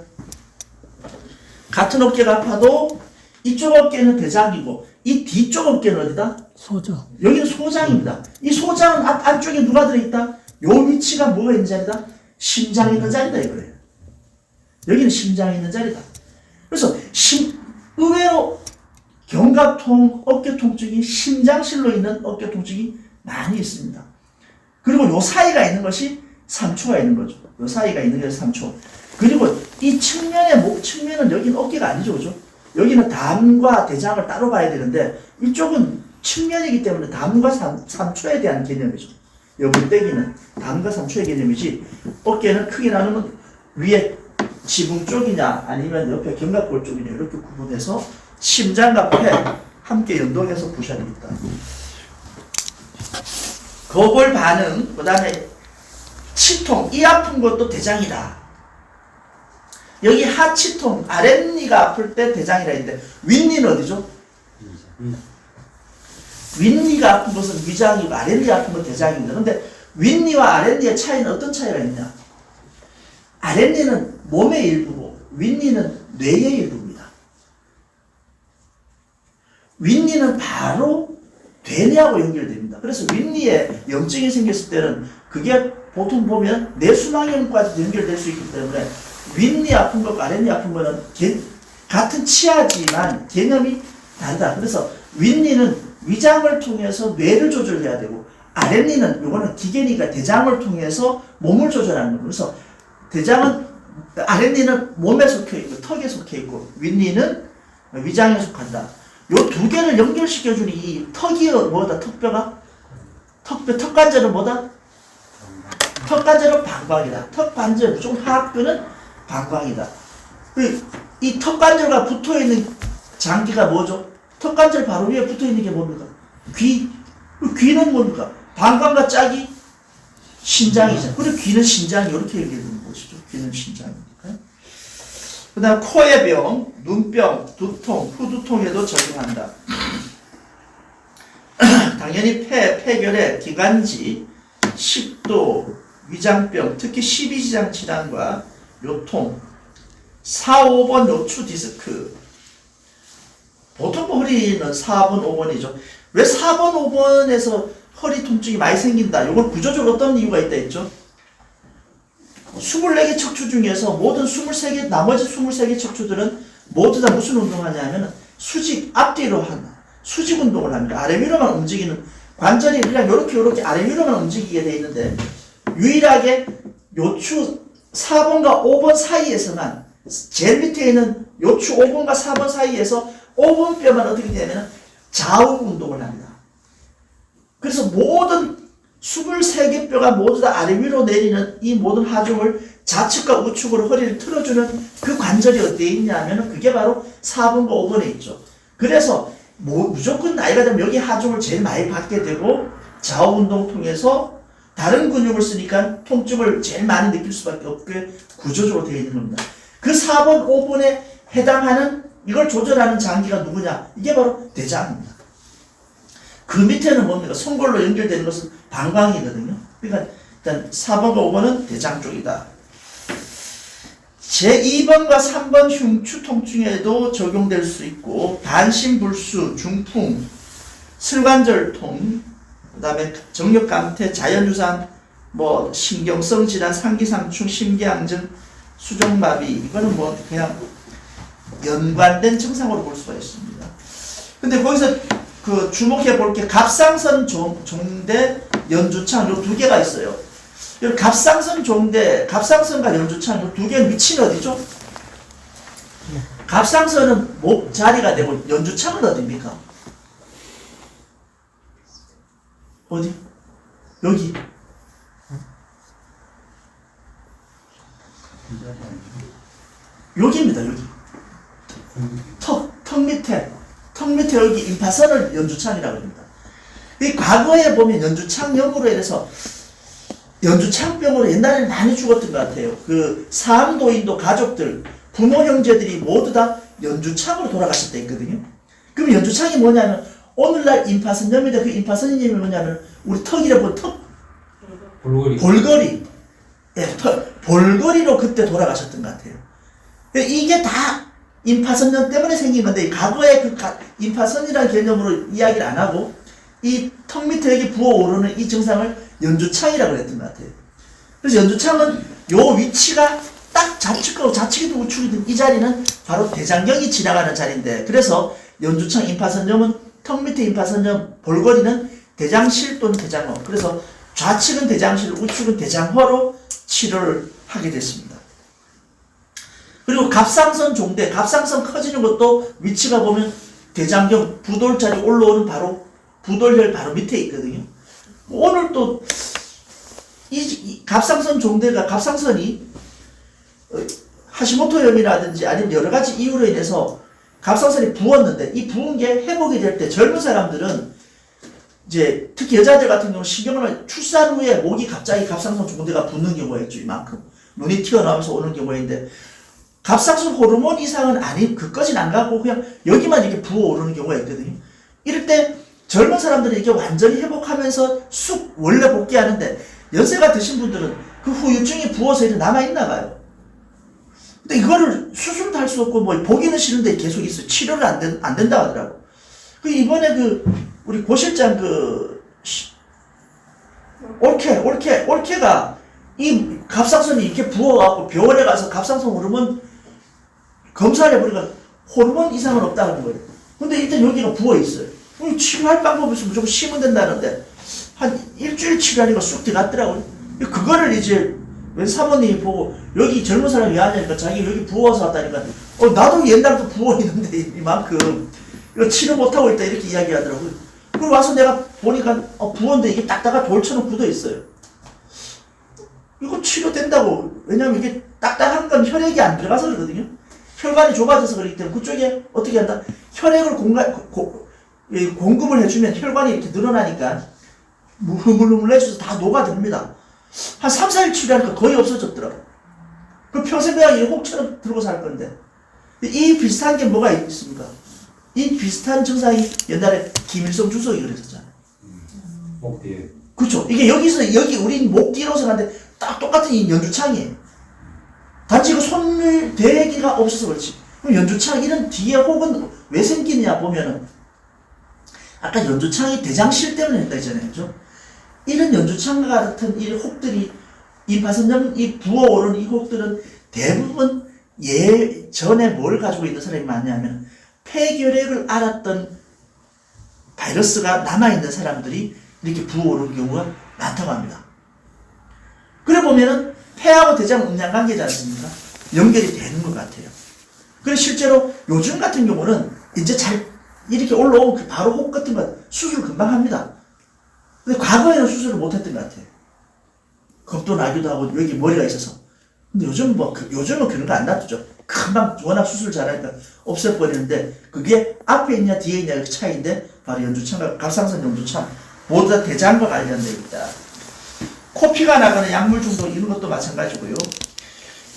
Speaker 1: 같은 어깨가 아파도 이쪽 어깨는 대장이고, 이 뒤쪽 어깨는 어디다?
Speaker 4: 소장.
Speaker 1: 여기는 소장입니다. 이 소장 안쪽에 누가 들어있다? 요 위치가 뭐가 있는 자리다? 심장이 있는 자리다 이거예요. 여기는 심장이 있는 자리다. 그래서 의외로 견갑통, 어깨 통증이 심장실로 있는 어깨 통증이 많이 있습니다. 그리고 요 사이가 있는 것이 3초가 있는 거죠. 요 사이가 있는 것이 3초. 그리고 이 측면은 여기는 어깨가 아니죠, 그죠? 여기는 담과 대장을 따로 봐야 되는데, 이쪽은 측면이기 때문에 담과 3초에 대한 개념이죠. 요 물때기는 담과 3초의 개념이지, 어깨는 크게 나누면 위에 지붕 쪽이냐 아니면 옆에 견갑골 쪽이냐 이렇게 구분해서 심장과 폐 함께 연동해서 부셔야 됩니다. 거골 반응, 그 다음에 치통, 이 아픈 것도 대장이다. 여기 하치통, 아랫니가 아플 때 대장이라 했는데 윗니는 어디죠? 윗니가 아픈 것은 위장이고 아랫니가 아픈 건 대장입니다. 그런데 윗니와 아랫니의 차이는 어떤 차이가 있냐? 아랫니는 몸의 일부고 윗니는 뇌의 일부입니다. 윗니는 바로 뇌내하고 연결됩니다. 그래서 윗니에 염증이 생겼을 때는 그게 보통 보면 뇌순환경까지 연결될 수 있기 때문에 윗니 아픈 것과 아랫니 아픈 거는 같은 치아지만 개념이 다르다. 그래서 윗니는 위장을 통해서 뇌를 조절해야 되고 아랫니는 요거는 기계니까 대장을 통해서 몸을 조절하는 거예요. 그래서 대장은 아랫니는 몸에 속해 있고 턱에 속해 있고 윗니는 위장에 속한다. 요 두 개를 연결시켜주는 이 턱이 뭐다? 턱뼈가? 턱관절은 뭐다? 턱관절은 방광이다. 턱관절 무조건 하악근은 방광이다. 이 턱관절과 붙어있는 장기가 뭐죠? 턱관절 바로 위에 붙어있는 게 뭡니까? 귀. 귀는 뭡니까? 방광과 짝이 신장이죠. 그리고 귀는 신장이 이렇게 얘기하는 것이죠. 귀는 신장이니까. 그 다음 코의 병, 눈병, 두통, 후두통에도 적용한다. 당연히 폐결핵, 기관지, 식도, 위장병, 특히 십이지장 질환과 요통, 4, 5번 요추 디스크. 보통 허리는 4번, 5번이죠. 왜 4번, 5번에서 허리 통증이 많이 생긴다? 이걸 구조적으로 어떤 이유가 있다 했죠? 24개 척추 중에서 모든 23개, 나머지 23개 척추들은 모두 다 무슨 운동을 하냐면 수직, 앞뒤로 하는 수직 운동을 합니다. 아래 위로만 움직이는 관절이 그냥 요렇게 아래 위로만 움직이게 돼 있는데 유일하게 요추 4번과 5번 사이에서만 제일 밑에 있는 요추 5번과 4번 사이에서 5번 뼈만 어떻게 되냐면 좌우 운동을 합니다. 그래서 모든 23개 뼈가 모두 다 아래 위로 내리는 이 모든 하중을 좌측과 우측으로 허리를 틀어주는 그 관절이 어디에 있냐면 그게 바로 4번과 5번에 있죠. 그래서 무조건 나이가 되면 여기 하중을 제일 많이 받게 되고 좌우 운동 통해서 다른 근육을 쓰니까 통증을 제일 많이 느낄 수밖에 없게 구조적으로 되어 있는 겁니다. 그 4번, 5번에 해당하는 이걸 조절하는 장기가 누구냐? 이게 바로 대장입니다. 그 밑에는 뭡니까? 송골로 연결되는 것은 방광이거든요. 그러니까 일단 4번과 5번은 대장 쪽이다. 제2번과 3번 흉추 통증에도 적용될 수 있고 반신불수, 중풍, 슬관절통, 그 다음에 정력감퇴, 자연유산, 신경성 질환, 상기상충, 심계항증, 수종마비 이거는 그냥 연관된 증상으로 볼 수가 있습니다. 근데 거기서 주목해 볼 게 갑상선 종대, 연주창 요 두 개가 있어요. 갑상선 종대, 갑상선과 연주창 요 두 개의 위치는 어디죠? 갑상선은 목 자리가 되고 연주창은 어디입니까? 어디? 여기. 여기입니다. 여기. 턱 밑에 여기 임파선을 연주창이라고 합니다. 이 과거에 보면 연주창염으로 인해서 연주창병으로 옛날에는 많이 죽었던 것 같아요. 그 사암도인도 가족들, 부모 형제들이 모두 다 연주창으로 돌아가실 때 있거든요. 그럼 연주창이 뭐냐면 오늘날 임파선염인데 그 임파선염이 뭐냐면 우리 턱이라 보면 볼거리. 예, 볼거리로 그때 돌아가셨던 것 같아요. 이게 다 임파선염 때문에 생긴 건데 과거에 그 임파선이라는 개념으로 이야기를 안 하고 이 턱 밑에 여기 부어오르는 이 증상을 연주창이라고 했던 것 같아요. 그래서 연주창은 요 위치가 딱 좌측이든 우측이든 이 자리는 바로 대장경이 지나가는 자리인데 그래서 연주창 임파선염은 턱 밑에 임파선염 볼거리는 대장실 또는 대장허. 그래서 좌측은 대장실, 우측은 대장허로 치료를 하게 됐습니다. 그리고 갑상선 종대, 갑상선 커지는 것도 위치가 보면 대장경, 부돌자리 올라오는 바로 부돌혈 바로 밑에 있거든요. 오늘 또 이 갑상선 종대가 갑상선이 하시모토염이라든지 아니면 여러 가지 이유로 인해서 갑상선이 부었는데 이 부은 게 회복이 될 때 젊은 사람들은 이제 특히 여자들 같은 경우는 신경을 출산 후에 목이 갑자기 갑상선 중대가 붓는 경우가 있죠. 이만큼 눈이 튀어나오면서 오는 경우인데 갑상선 호르몬 이상은 아닌 그까지는 안 가고 그냥 여기만 이렇게 부어오르는 경우가 있거든요. 이럴 때 젊은 사람들은 이게 완전히 회복하면서 쑥 원래 복귀하는데 연세가 드신 분들은 그 후유증이 부어서 이렇게 남아있나 봐요. 근데 이거를 수술도 할 수 없고 뭐 보기는 싫은데 계속 있어요. 치료를 안 된다 하더라고. 그 이번에 우리 고 실장 올케가 이 갑상선이 이렇게 부어갖고 병원에 가서 갑상선 호르몬 검사를 해보니까 호르몬 이상은 없다는 거예요. 근데 일단 여기가 부어있어요. 치료할 방법이 있으면 무조건 쉬면 된다는데 한 일주일 치료하니까 쑥 들어갔더라고요. 그거를 이제 웬 사모님이 보고 여기 젊은 사람이 왜 하냐니까 자기 여기 부어서 왔다니까 나도 옛날부터 부어있는데 이만큼 이거 치료 못하고 있다 이렇게 이야기하더라고요. 그리고 와서 내가 보니까 부었는데 이게 딱딱한 돌처럼 굳어있어요. 이거 치료된다고. 왜냐면 이게 딱딱한 건 혈액이 안 들어가서 그러거든요. 혈관이 좁아져서 그렇기 때문에 그쪽에 어떻게 한다? 혈액을 공급을 해주면 혈관이 이렇게 늘어나니까 흐물흐물해져서 다 녹아듭니다. 한 3, 4일 치료하니까 거의 없어졌더라고. 그 평생 그냥 이 혹처럼 들고 살 건데. 이 비슷한 게 뭐가 있습니까? 이 비슷한 증상이 옛날에 김일성 주석이 그랬었잖아요.
Speaker 3: 목 뒤에.
Speaker 1: 그렇죠. 이게 여기 우린 목 뒤로 생각하는데 딱 똑같은 이 연주창이에요. 단지 그 손을 대기가 없어서 그렇지. 그럼 연주창 이런 뒤에 혹은 왜 생기느냐 보면은 아까 연주창이 대장실 때문에 했다 했잖아요. 그죠? 이런 연주창과 같은 이 혹들이 이 부어오른 이 혹들은 대부분 예전에 뭘 가지고 있는 사람이 많냐면 폐결핵을 앓았던 바이러스가 남아있는 사람들이 이렇게 부어오르는 경우가 많다고 합니다. 그래 보면은 폐하고 대장 음양관계지 않습니까? 연결이 되는 것 같아요. 그래서 실제로 요즘 같은 경우는 이제 잘 이렇게 올라오면 바로 혹 같은 거 수술 금방 합니다. 근데 과거에는 수술을 못했던 것 같아요. 겁도 나기도 하고 여기 머리가 있어서. 근데 요즘은 요즘은 그런 거 안 놔두죠. 금방 워낙 수술 잘하니까 없애버리는데 그게 앞에 있냐 뒤에 있냐 그 차이인데 바로 연주창과 갑상선 연주창 모두 다 대장과 관련되어 있다. 코피가 나거나 약물 중독 이런 것도 마찬가지고요.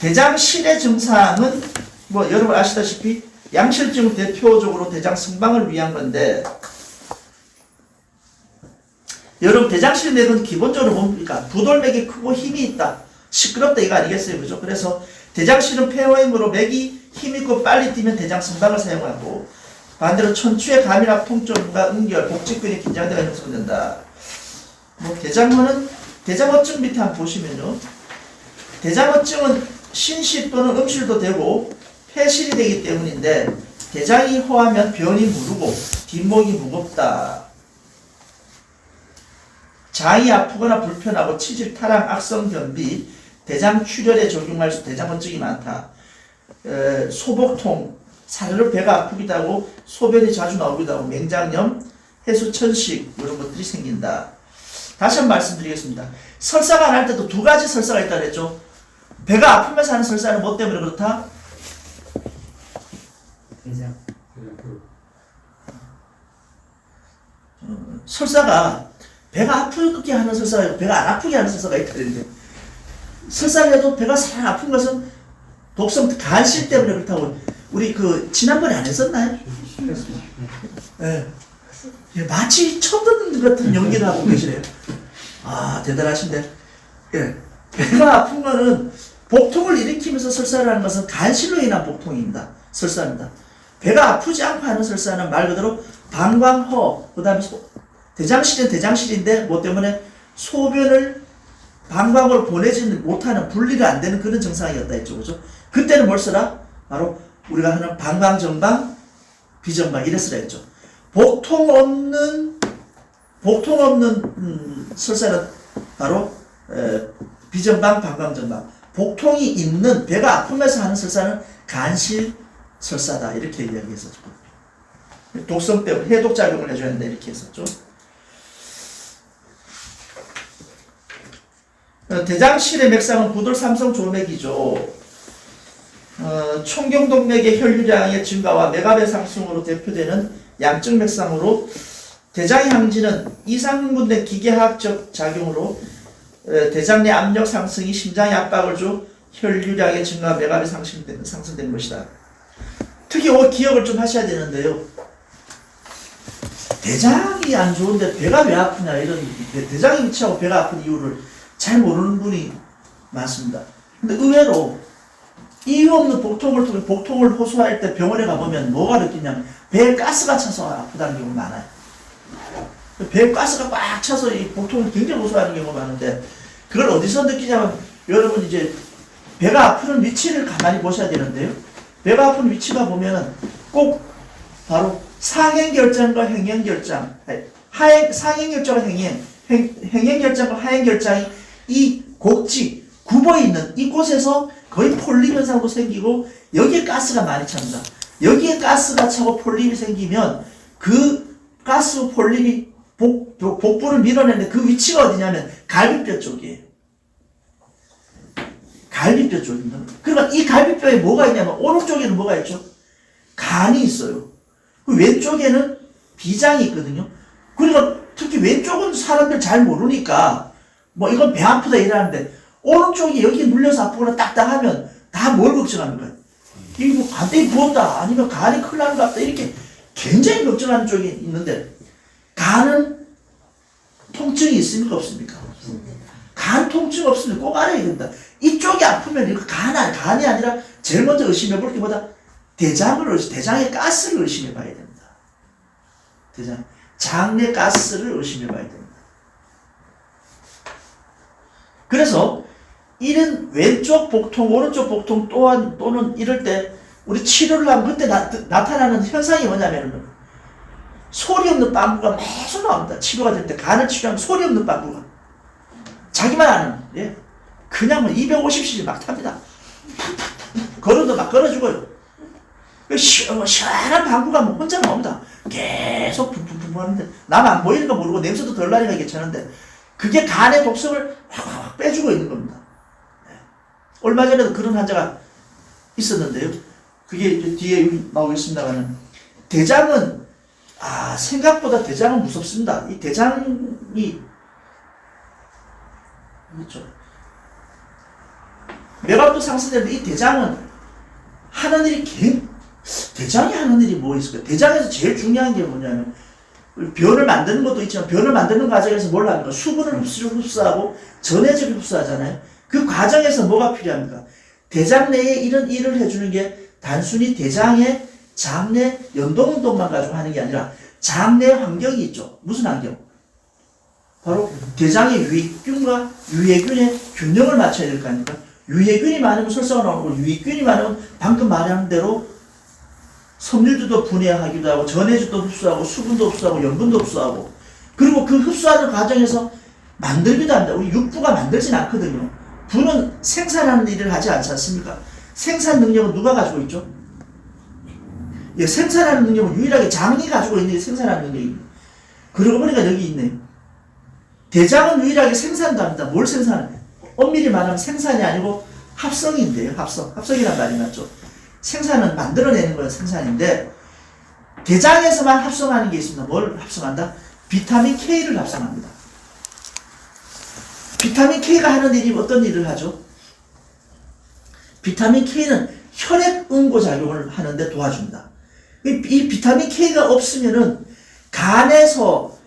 Speaker 1: 대장실의 증상은 뭐 여러분 아시다시피 양실증 대표적으로 대장 승방을 위한 건데 여러분 대장실 맥은 기본적으로 뭡니까? 부돌맥이 크고 힘이 있다. 시끄럽다 이거 아니겠어요? 그죠? 그래서 대장실은 폐호행으로 맥이 힘있고 빨리 뛰면 대장 승방을 사용하고 반대로 척추의 감이나 통증과 응결, 복직근이 긴장대가 형성된다. 뭐 대장어증 밑에 한번 보시면요. 대장어증은 신실 또는 음실도 되고 폐실이 되기 때문인데 대장이 허하면 변이 무르고 뒷목이 무겁다. 장이 아프거나 불편하고 치질, 타랑, 악성 변비, 대장 출혈에 적용할 수 대장어증이 많다. 소복통, 사르르 배가 아프기도 하고 소변이 자주 나오기도 하고 맹장염, 해수천식 이런 것들이 생긴다. 다시 한번 말씀드리겠습니다. 설사가 안 할 때도 두 가지 설사가 있다고 했죠. 배가 아프면서 하는 설사는 뭐 때문에 그렇다? 설사가 배가 아프게 하는 설사가 있고 배가 안 아프게 하는 설사가 있다는데 설사를 해도 배가 살 아픈 것은 독성 간실 때문에 그렇다고 우리 지난번에 안 했었나요? 네. 마치 처음 듣는 것 같은 연기를 하고 계시네요. 아 대단하신데. 예. 배가 아픈 거는 복통을 일으키면서 설사를 하는 것은 간실로 인한 복통입니다. 설사입니다. 배가 아프지 않고 하는 설사는 말 그대로 방광허, 그 다음에 대장실은 대장실인데 뭐 때문에 소변을 방광으로 보내지 못하는 분리가 안 되는 그런 증상이었다 했죠. 그죠? 그때는 뭘 써라? 바로 우리가 하는 방광정방, 비정방 이랬으라 했죠. 복통 없는 설사는 바로 비정방, 방광정방. 복통이 있는 배가 아프면서 하는 설사는 간실 설사다 이렇게 이야기했었죠. 독성 때문에 해독작용을 해줘야 된다 이렇게 했었죠. 대장실의 맥상은 부돌 삼성 조맥이죠. 총경동맥의 혈류량의 증가와 맥압의 상승으로 대표되는 양적 맥상으로 대장의 항진은 이상분된 기계학적 작용으로 대장 내 압력 상승이 심장에 압박을 줘 혈류량의 증가와 맥압이 상승되는 것이다. 특히 기억을 좀 하셔야 되는데요. 대장이 안 좋은데 배가 왜 아프냐 이런 대장이 위치하고 배가 아픈 이유를 잘 모르는 분이 많습니다. 근데 의외로 이유 없는 복통을 호소할 때 병원에 가보면 뭐가 느끼냐면 배에 가스가 차서 아프다는 경우가 많아요. 배에 가스가 꽉 차서 이 복통을 굉장히 호소하는 경우가 많은데 그걸 어디서 느끼냐면 여러분 이제 배가 아프는 위치를 가만히 보셔야 되는데요. 배가 아픈 위치가 보면은 꼭 바로 상행결장과 행행결장, 상행결장과 행행결장과 하행결장이 이 곡지, 굽어 있는 이곳에서 거의 폴립 현상도 생기고 여기에 가스가 많이 찹니다. 여기에 가스가 차고 폴립이 생기면 그 가스 폴립이 복부를 밀어내는데 그 위치가 어디냐면 갈비뼈 쪽이에요. 갈비뼈 쪽입니다. 그러니까 이 갈비뼈에 뭐가 있냐면 오른쪽에는 뭐가 있죠? 간이 있어요. 그 왼쪽에는 비장이 있거든요. 그러니까 특히 왼쪽은 사람들 잘 모르니까 뭐 이건 배 아프다 이러는데 오른쪽이 여기 눌려서 아프거나 딱딱하면 다 뭘 걱정합니까? 이게 뭐 간때이 부었다 아니면 간이 큰일 나는 것 같다 이렇게 굉장히 걱정하는 쪽이 있는데 간은 통증이 있습니까 없습니까? 간 통증 없으면 꼭 알아야 된다. 이쪽이 아프면 이거 간이 아니라 제일 먼저 의심해볼 게 뭐다? 대장의 가스를 의심해봐야 됩니다. 장내 가스를 의심해봐야 됩니다. 그래서 이런 왼쪽 복통, 오른쪽 복통 또는 이럴 때 우리 치료를 하면 그때 나타나는 현상이 뭐냐면 소리 없는 빵꾸가 계속 나옵니다. 치료가 될 때 간을 치료하면 소리 없는 빵꾸가 자기만 아는 예. 그냥 뭐 250cc 막 탑니다. 걸어도 막 걸어주고요. 시원한 방구가 뭐 혼자 나옵니다. 계속 붕붕붕 하는데 남 안 보이는 거 모르고 냄새도 덜 나니까 괜찮은데 그게 간의 독성을 확 빼주고 있는 겁니다. 얼마 전에도 그런 환자가 있었는데요. 그게 이제 뒤에 나오겠습니다만은 대장은 생각보다 대장은 무섭습니다. 이 대장이 그렇죠. 맥압도 상승되는데 이 대장은 하는 일이 대장이 하는 일이 뭐 있을까요? 대장에서 제일 중요한 게 뭐냐면 변을 만드는 것도 있지만 변을 만드는 과정에서 뭘 합니까? 수분을 흡수하고 전해질을 흡수하잖아요. 그 과정에서 뭐가 필요합니까? 대장 내에 이런 일을 해주는 게 단순히 대장의 장내 연동운동만 가지고 하는 게 아니라 장내 환경이 있죠. 무슨 환경? 바로 대장의 유익균과 유해균의 균형을 맞춰야 될 거 아닙니까? 유해균이 많으면 설사가 나오고 유익균이 많으면 방금 말한 대로 섬유질도 분해하기도 하고 전해질도 흡수하고 수분도 흡수하고 염분도 흡수하고 그리고 그 흡수하는 과정에서 만들기도 합니다. 우리 육부가 만들진 않거든요. 부는 생산하는 일을 하지 않지 않습니까? 생산 능력은 누가 가지고 있죠? 예, 생산하는 능력은 유일하게 장이 가지고 있는 게 생산하는 능력입니다. 그러고 보니까 여기 있네요. 대장은 유일하게 생산도 합니다. 뭘 생산해요? 엄밀히 말하면 생산이 아니고 합성인데요. 합성이란 말이 맞죠. 생산은 만들어내는 건 생산인데 대장에서만 합성하는 게 있습니다. 뭘 합성한다? 비타민 K를 합성합니다. 비타민 K가 하는 일이 어떤 일을 하죠? 비타민 K는 혈액 응고 작용을 하는데 도와줍니다. 이 비타민 K가 없으면은 간에서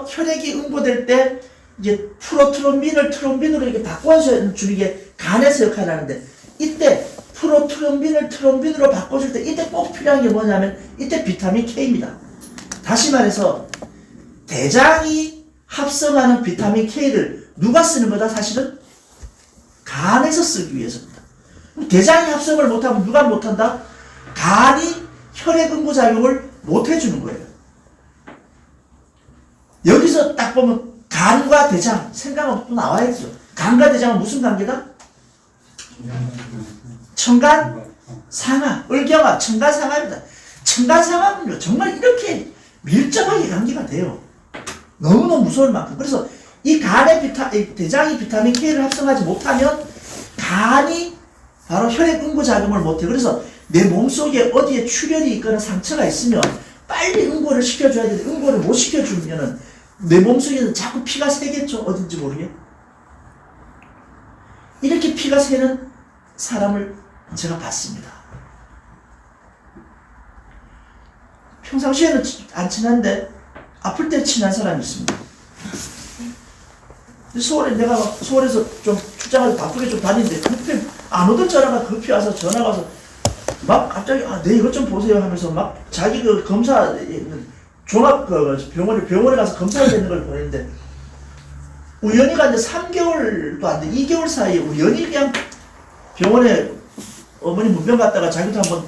Speaker 1: 혈액이 응고될 때 이제 프로트롬빈을 트롬빈으로 이렇게 바꿔주는 게 간에서 역할을 하는데 이때 프로트롬빈을 트롬빈으로 바꿔줄 때 이때 꼭 필요한 게 뭐냐면 이때 비타민 K입니다. 다시 말해서 대장이 합성하는 비타민 K를 누가 쓰는 거다? 사실은 간에서 쓰기 위해서입니다. 대장이 합성을 못하면 누가 못한다? 간이 혈액 응고작용을 못해주는 거예요. 여기서 딱 보면 간과 대장 생각은 또 나와야죠. 간과 대장은 무슨 관계다? 청간, 상하, 을경화, 청간, 상하입니다. 청간, 상하는요 정말 이렇게 밀접하게 관계가 돼요. 너무너무 무서울 만큼. 그래서 이 간의 대장이 비타민 K를 합성하지 못하면 간이 바로 혈액 응고작용을 못해. 그래서 내 몸속에 어디에 출혈이 있거나 상처가 있으면 빨리 응고를 시켜줘야 되는데 응고를 못 시켜주면은 내 몸속에는 자꾸 피가 새겠죠. 어딘지 모르게. 이렇게 피가 새는 사람을 제가 봤습니다. 평상시에는 안 친한데 아플 때 친한 사람이 있습니다. 서울에서 좀 출장가서 바쁘게 좀 다니는데 급히 안 오던 전화가 급히 와서 전화가 와서 막 갑자기 네 이것 좀 보세요 하면서 막 자기 그 검사 종합 그 병원에 가서 검사를 되는 걸 보냈는데 우연히 갔는데 3개월도 안 돼 2개월 사이에 우연히 그냥 병원에 어머니 문병 갔다가 자기도 한번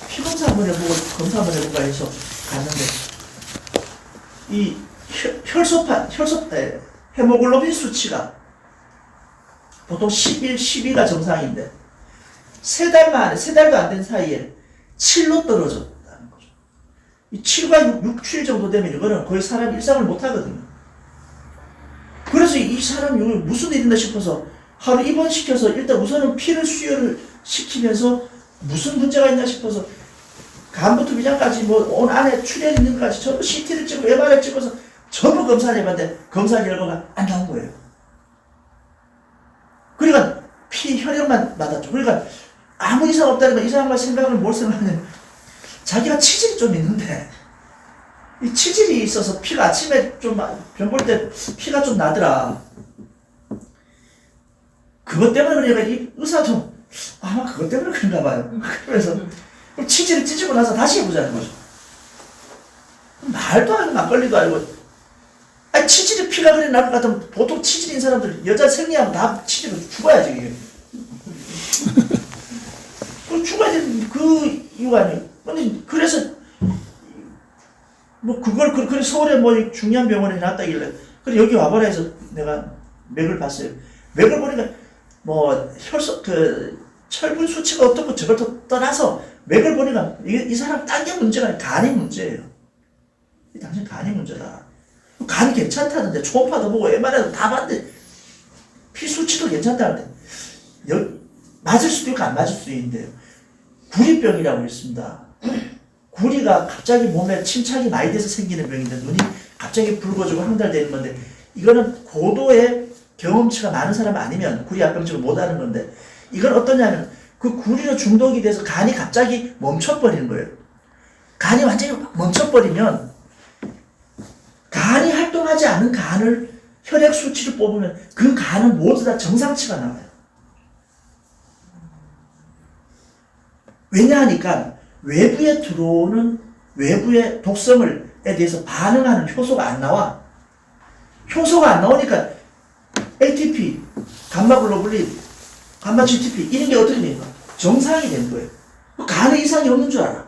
Speaker 1: 피 검사 한번 해보고 검사 한번 해볼까 해서 갔는데 이 헤모글로빈 수치가 보통 11, 12가 정상인데 3달도 안 된 사이에 7로 떨어졌다는 거죠. 이 7과 6, 7 정도 되면 이거는 거의 사람 일상을 못 하거든요. 그래서 이 사람이 무슨 일이나 싶어서 하루 입원시켜서 일단 우선은 피를 수혈을 시키면서 무슨 문제가 있나 싶어서 간부터 위장까지 온 안에 출혈 있는 것까지 전부 CT를 찍고 MR을 찍어서 전부 검사를 해봤는데 검사 결과가 안 나온 거예요. 그러니까 피 혈액만 맞았죠. 그러니까 아무 이상 없다는 건 이상한 걸 생각을 뭘 생각하냐면 자기가 치질이 좀 있는데 이 치질이 있어서 피가 아침에 좀 병 볼 때 피가 좀 나더라. 그것 때문에 그러니까 이 의사도 아마 그것 때문에 그런가 봐요. 그래서 치질을 찢고 나서 다시 해보자는 거죠. 말도 안 되고 막걸리도 아니고 아니 치질이 피가 그래 날 것 같으면 보통 치질인 사람들 여자 생리하면 다 치질로 죽어야지 이게. 죽어야 되는 그 이유가 아니에요. 근데 그래서 그래 서울에 중요한 병원에 놨다길래 그래 여기 와보라 해서 내가 맥을 봤어요. 맥을 보니까 철분 수치가 어떻고 저걸 떠나서 맥을 보니까 이 사람 딴 게 문제가 아니라 간이 문제예요. 당신 간이 문제다. 간이 괜찮다는데 초음파도 보고 MRI도 다 봤는데 피 수치도 괜찮다는데 맞을 수도 있고 안 맞을 수도 있는데요. 구리병이라고 있습니다. 구리가 갑자기 몸에 침착이 많이 돼서 생기는 병인데 눈이 갑자기 붉어지고 황달되는 건데 이거는 고도의 경험치가 많은 사람 아니면 구리합병증을 못하는 건데 이건 어떠냐면 그 구리로 중독이 돼서 간이 갑자기 멈춰버리는 거예요. 간이 완전히 멈춰버리면 간이 활동하지 않은 간을 혈액 수치를 뽑으면 그 간은 모두 다 정상치가 나와요. 왜냐하니까 외부에 들어오는 외부의 독성에 대해서 반응하는 효소가 안 나와. 효소가 안 나오니까 ATP, 감마글로불린, 감마-GTP 이런 게 어떻게 됩니까? 정상이 된 거예요. 간에 이상이 없는 줄 알아.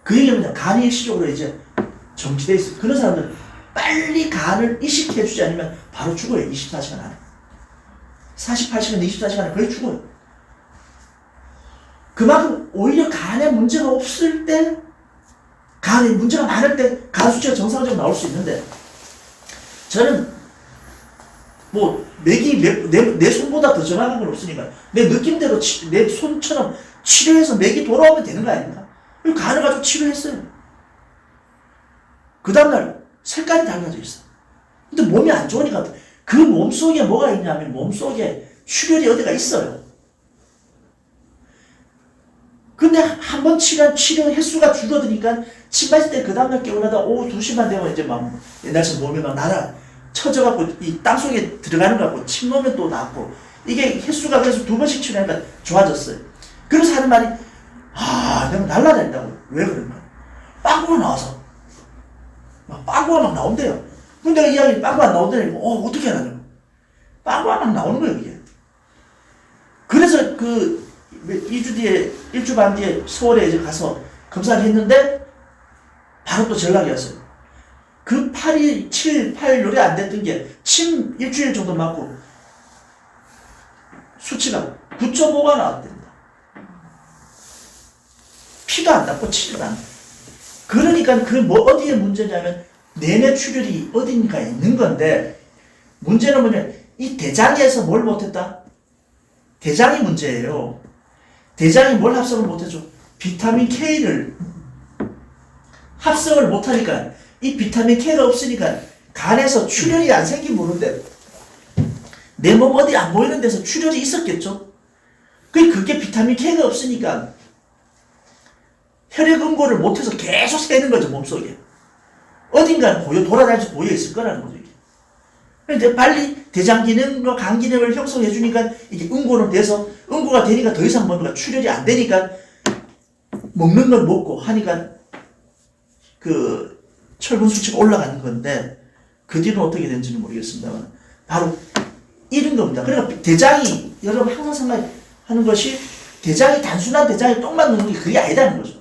Speaker 1: 그 얘기는 뭐냐? 간이 일시적으로 이제 정지돼 있어. 그런 사람들은 빨리 간을 이식해주지 않으면 바로 죽어요. 24시간 안에. 48시간, 24시간 안에 거의 죽어요. 그만큼 오히려 간에 문제가 없을 때, 간에 문제가 많을 때 간 수치가 정상적으로 나올 수 있는데 저는 맥이 내 손보다 더 정확한 건 없으니까 내 느낌대로 내 손처럼 치료해서 맥이 돌아오면 되는 거 아닙니까? 간을 가지고 치료했어요. 그 다음날 색깔이 달라져 있어. 근데 몸이 안 좋으니까 그 몸속에 뭐가 있냐면 몸속에 출혈이 어디가 있어요. 근데 한 번 치료 횟수가 줄어드니까 침 마실 때 그 다음날 깨어나다 오후 2시만 되면 이제 막 옛날처럼 몸이 막 날아 쳐져갖고 이 땅속에 들어가는 것 같고 침 놓으면 또 낫고 이게 횟수가 그래서 2번씩 치료하니까 좋아졌어요. 그래서 하는 말이 내가 날라다닌다고. 왜 그런가? 빵꾸가 나와서 막 빵꾸가 막 나온대요. 근데 내가 이야기 빵꾸가 나온다니 어떻게 하냐고. 빵꾸가 막 나오는 거예요 이게. 그래서 그 2주 뒤에 1주 반 뒤에 서울에 이제 가서 검사를 했는데 바로 또 전락이 왔어요. 그 7, 8 요리 안 됐던 게 침 일주일 정도 맞고 수치가 9.5가 나왔답니다. 피도 안 났고 치도 안 났고. 그러니까 어디에 문제냐면 내내 출혈이 어딘가 있는 건데 문제는 뭐냐 이 대장에서 뭘 못했다? 대장이 문제예요. 대장이 뭘 합성을 못해줘? 비타민 K를 합성을 못하니까 이 비타민 K가 없으니까 간에서 출혈이 안 생긴 모는데 내 몸 어디 안 보이는 데서 출혈이 있었겠죠? 그게 비타민 K가 없으니까 혈액 응고를 못해서 계속 새는 거죠, 몸속에. 어딘가는 돌아다니면서 보여 있을 거라는 거죠, 이게. 근데 빨리 대장 기능과 간 기능을 형성해 주니까 이게 응고는 돼서, 응고가 되니까 더 이상 뭔가 출혈이 안 되니까 먹는 걸 먹고 하니까 그 철분 수치가 올라가는 건데, 그 뒤는 어떻게 된지는 모르겠습니다만, 바로 이런 겁니다. 그러니까 대장이, 여러분 항상 생각하는 것이, 대장이 단순한 대장에 똥만 누는 게 그게 아니다는 거죠.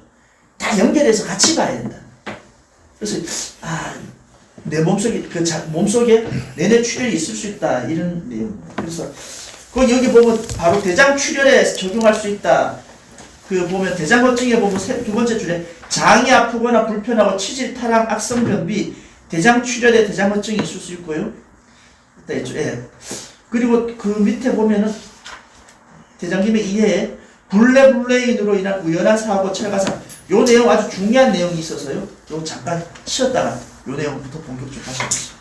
Speaker 1: 다 연결해서 같이 봐야 된다. 그래서 내 몸속에 몸속에 내내 출혈이 있을 수 있다 이런 내용. 그래서 그 여기 보면 바로 대장 출혈에 적용할 수 있다. 그 보면 대장검증에 보면 두 번째 줄에 장이 아프거나 불편하고 치질, 타랑, 악성 변비, 대장 출혈에 대장검증이 있을 수 있고요. 예. 그리고 그 밑에 보면은 대장김의 이해에 블레블레인으로 인한 우연한 사고, 철가상. 요 내용 아주 중요한 내용이 있어서요. 요 잠깐 쉬었다가 요 내용부터 본격적으로 하시겠습니다.